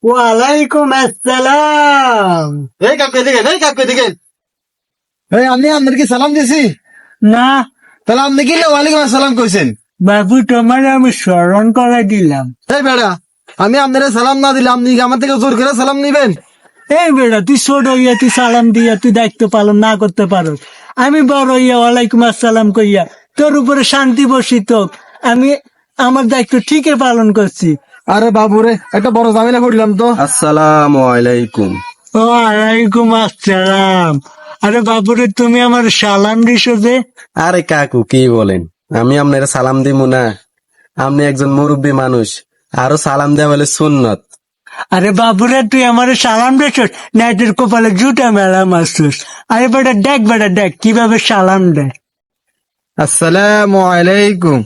ওয়ালাইকুম আসসালাম। এই কাকু এদিকে, এই কাকু এদিকে। এই আমি আপনাদেরকে সালাম দিয়েছি, না তাহলে আপনি কি ওয়ালাইকুম আসসালাম কইছেন? বাবু, তোমার আমি স্মরণ করে দিলাম। এই বেড়া, আমি আপনারা সালাম না দিলে আপনি কি আমার থেকে জোর করে সালাম নিবেন? এই বেটা, তুই ছোট হইয়া তুই সালাম দিয়া তুই দায়িত্ব পালন না করতে পারো। আমি বড় হইয়া ওয়ালাইকুম আসসালাম কইয়া তোর উপরে শান্তি বসিত। আমি আমার দায়িত্ব ঠিকই পালন করছি। আরে বাবুরে, একটা বড় ঝামেলা পড়লাম তো। আসসালামু আলাইকুম। ওয়ালাইকুম আসসালাম। আরে বাবুরে, তুমি আমার সালাম দিছো যে? আরে কাকু কি বলেন, আমি আপনার সালাম দিব না? আপনি একজন মুরব্বী মানুষ, আরো সালাম দেওয়া বলে সুন্নত। আরে বাবুরে, তুই আমার সালাম দিছস না তোর কপালে জুতা মেলা মারছস? আরে বেটা দেখ, বেটা দেখ কিভাবে সালাম দেয়। আসসালামু আলাইকুম।